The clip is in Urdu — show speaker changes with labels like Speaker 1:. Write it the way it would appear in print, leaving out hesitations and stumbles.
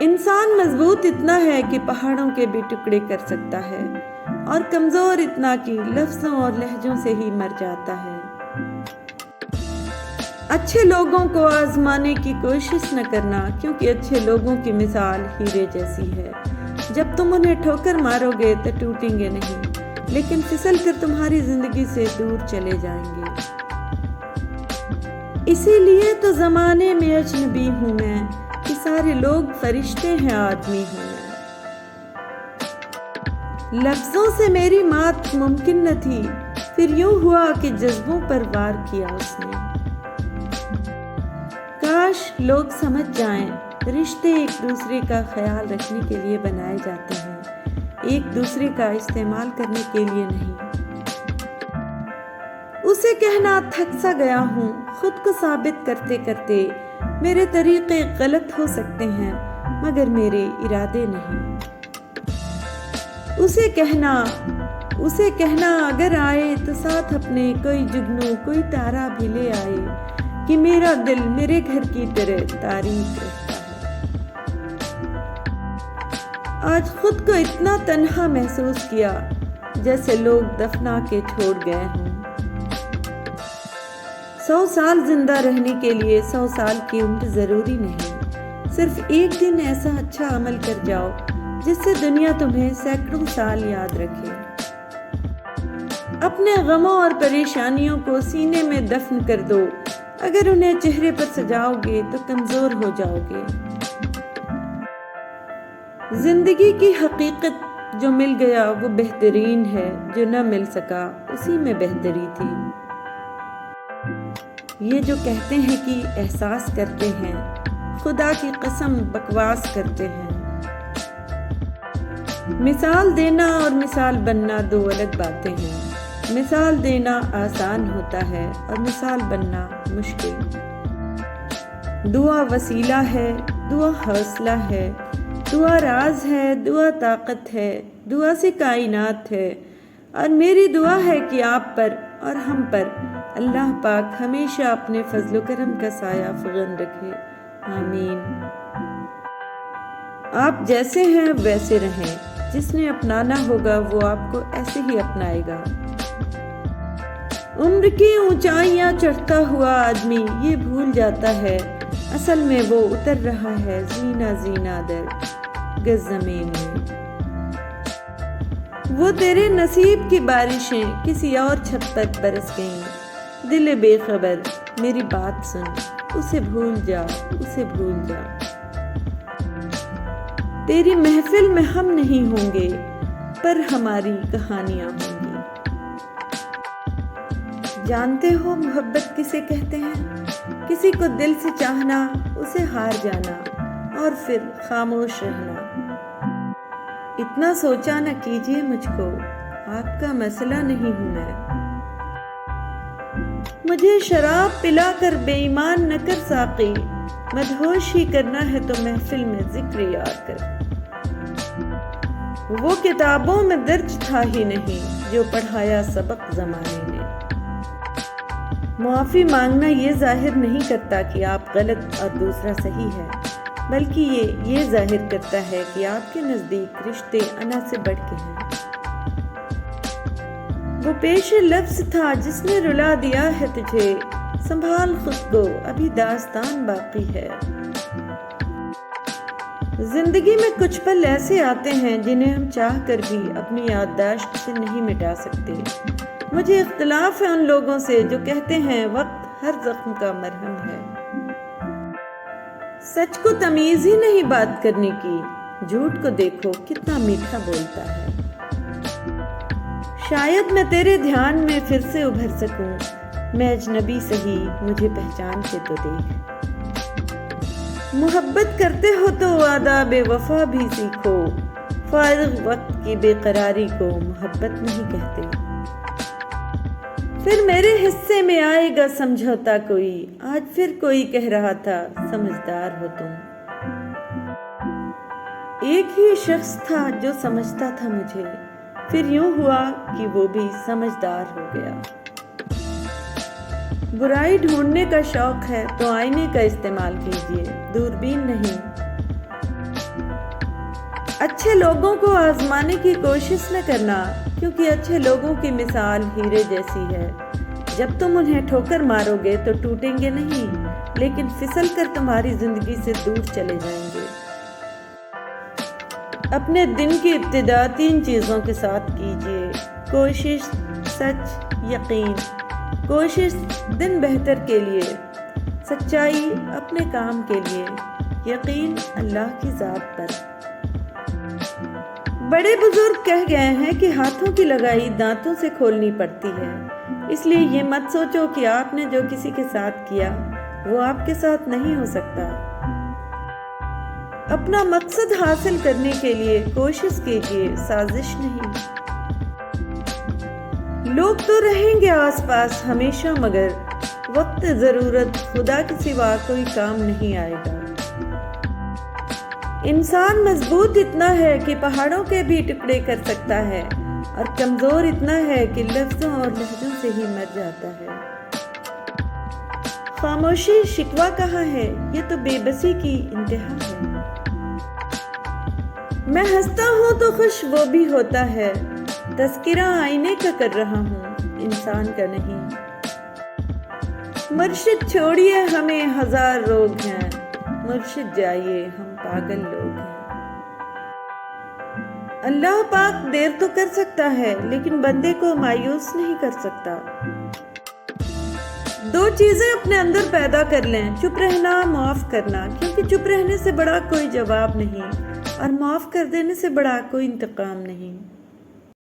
Speaker 1: انسان مضبوط اتنا ہے کہ پہاڑوں کے بھی ٹکڑے کر سکتا ہے، اور کمزور اتنا کہ لفظوں اور لہجوں سے ہی مر جاتا ہے۔ اچھے لوگوں کو آزمانے کی کوشش نہ کرنا، کیونکہ اچھے لوگوں کی مثال ہیرے جیسی ہے۔ جب تم انہیں ٹھوکر مارو گے تو ٹوٹیں گے نہیں، لیکن پھسل کر تمہاری زندگی سے دور چلے جائیں گے۔ اسی لیے تو زمانے میں اجنبی ہوں میں، کہ سارے لوگ فرشتے ہیں، آدمی ہوں میں۔ لفظوں سے میری مات ممکن نہ تھی، پھر یوں ہوا کہ جذبوں پر وار کیا اس نے۔ کاش لوگ سمجھ جائیں، رشتے ایک دوسرے کا خیال رکھنے کے لیے بنائے جاتے ہیں، ایک دوسرے کا استعمال کرنے کے لیے نہیں۔ اسے کہنا تھک سا گیا ہوں، خود کو ثابت کرتے کرتے۔ میرے طریقے غلط ہو سکتے ہیں، مگر میرے ارادے نہیں۔ اسے کہنا اگر آئے تو ساتھ اپنے کوئی جگنو، کوئی تارا بھی لے آئے، کہ میرا دل میرے گھر کی طرح تاریک رہتا ہے۔ آج خود کو اتنا تنہا محسوس کیا، جیسے لوگ دفنا کے چھوڑ گئے ہوں۔ 100 سال زندہ رہنے کے لیے 100 سال کی عمر ضروری نہیں، صرف ایک دن ایسا اچھا عمل کر جاؤ جس سے دنیا تمہیں سینکڑوں سال یاد رکھے۔ اپنے غموں اور پریشانیوں کو سینے میں دفن کر دو، اگر انہیں چہرے پر سجاؤ گے تو کمزور ہو جاؤ گے۔ زندگی کی حقیقت جو مل گیا وہ بہترین ہے، جو نہ مل سکا اسی میں بہتری تھی۔ یہ جو کہتے ہیں کہ احساس کرتے ہیں، خدا کی قسم بکواس کرتے ہیں۔ مثال دینا اور مثال بننا دو الگ باتیں ہیں۔ مثال دینا آسان ہوتا ہے اور مثال بننا مشکل۔ دعا وسیلہ ہے، دعا حوصلہ ہے، دعا راز ہے، دعا طاقت ہے، دعا سے کائنات ہے، اور میری دعا ہے کہ آپ پر اور ہم پر اللہ پاک ہمیشہ اپنے فضل و کرم کا سایہ فغن رکھے، آمین۔ آپ جیسے ہیں ویسے رہیں، جس نے اپنانا ہوگا وہ آپ کو ایسے ہی اپنائے گا۔ عمر کی اونچائیاں چڑھتا ہوا آدمی یہ بھول جاتا ہے، اصل میں وہ اتر رہا ہے زینہ زینہ در گز زمین میں۔ وہ تیرے نصیب کی بارشیں کسی اور چھت تک برس گئیں۔ دل بے خبر میری بات سن، اسے بھول جا، اسے بھول جا۔ تیری محفل میں ہم نہیں ہوں گے، پر ہماری کہانیاں ہوں گی۔ جانتے ہو محبت کسے کہتے ہیں؟ کسی کو دل سے چاہنا، اسے ہار جانا اور پھر خاموش رہنا۔ اتنا سوچا نہ کیجیے مجھ کو، آپ کا مسئلہ نہیں ہوں میں۔ مجھے شراب پلا کر بے ایمان نہ کر ساقی، مدہوش ہی کرنا ہے تو محفل میں ذکر یار کر۔ وہ کتابوں میں درج تھا ہی نہیں جو پڑھایا سبق زمانے نے۔ معافی مانگنا یہ ظاہر نہیں کرتا کہ آپ غلط اور دوسرا صحیح ہے، بلکہ یہ ظاہر کرتا ہے کہ آپ کے نزدیک رشتے انا سے بڑھ کے ہیں۔ وہ پیش لفظ تھا جس نے رلا دیا ہے تجھے، سنبھال خود کو ابھی داستان باقی ہے۔ زندگی میں کچھ پل ایسے آتے ہیں جنہیں ہم چاہ کر بھی اپنی یادداشت سے نہیں مٹا سکتے۔ مجھے اختلاف ہے ان لوگوں سے جو کہتے ہیں وقت ہر زخم کا مرہم ہے۔ سچ کو تمیز ہی نہیں بات کرنے کی، جھوٹ کو دیکھو کتنا میٹھا بولتا ہے۔ شاید میں تیرے دھیان میں پھر سے ابھر سکوں، میں اجنبی سہی مجھے پہچان کے تو دیکھ۔ محبت کرتے ہو تو آداب وفا بھی سیکھو، فارغ وقت کی بے قراری کو محبت نہیں کہتے۔ پھر میرے حصے میں آئے گا سمجھوتا کوئی، آج پھر کوئی کہہ رہا تھا سمجھدار ہو تم۔ ایک ہی شخص تھا جو سمجھتا تھا مجھے، پھر یوں ہوا کہ وہ بھی سمجھدار ہو گیا۔ برائی ڈھونڈنے کا شوق ہے تو آئینے کا استعمال کیجیے، دوربین نہیں۔ اچھے لوگوں کو آزمانے کی کوشش نہ کرنا، کیونکہ اچھے لوگوں کی مثال ہیرے جیسی ہے۔ جب تم انہیں ٹھوکر مارو گے تو ٹوٹیں گے نہیں، لیکن پھسل کر تمہاری زندگی سے دور چلے جائیں گے۔ اپنے دن کی ابتدا 3 چیزوں کے ساتھ کیجیے: کوشش، سچ، یقین۔ کوشش دن بہتر کے لیے، سچائی اپنے کام کے لیے، یقین اللہ کی ذات پر۔ بڑے بزرگ کہہ گئے ہیں کہ ہاتھوں کی لگائی دانتوں سے کھولنی پڑتی ہے، اس لیے یہ مت سوچو کہ آپ نے جو کسی کے ساتھ کیا وہ آپ کے ساتھ نہیں ہو سکتا۔ اپنا مقصد حاصل کرنے کے لیے کوشش کیجیے، سازش نہیں۔ لوگ تو رہیں گے آس پاس ہمیشہ، مگر وقت ضرورت خدا کے سوا کوئی کام نہیں آئے گا۔ انسان مضبوط اتنا ہے کہ پہاڑوں کے بھی ٹکڑے کر سکتا ہے، اور کمزور اتنا ہے کہ لفظوں اور لہجوں سے ہی مر جاتا ہے۔ خاموشی شکوہ کہاں ہے، یہ تو بے بسی کی انتہا ہے۔ میں ہنستا ہوں تو خوش وہ بھی ہوتا ہے، تذکرہ آئینے کا کر رہا ہوں، انسان کا نہیں۔ مرشد چھوڑیے ہمیں 1000 روگ ہیں، مرشد جائیے ہم پاگل لوگ ہیں۔ اللہ پاک دیر تو کر سکتا ہے، لیکن بندے کو مایوس نہیں کر سکتا۔ 2 چیزیں اپنے اندر پیدا کر لیں: چپ رہنا، معاف کرنا، کیونکہ چپ رہنے سے بڑا کوئی جواب نہیں، اور معاف کر دینے سے بڑا کوئی انتقام نہیں۔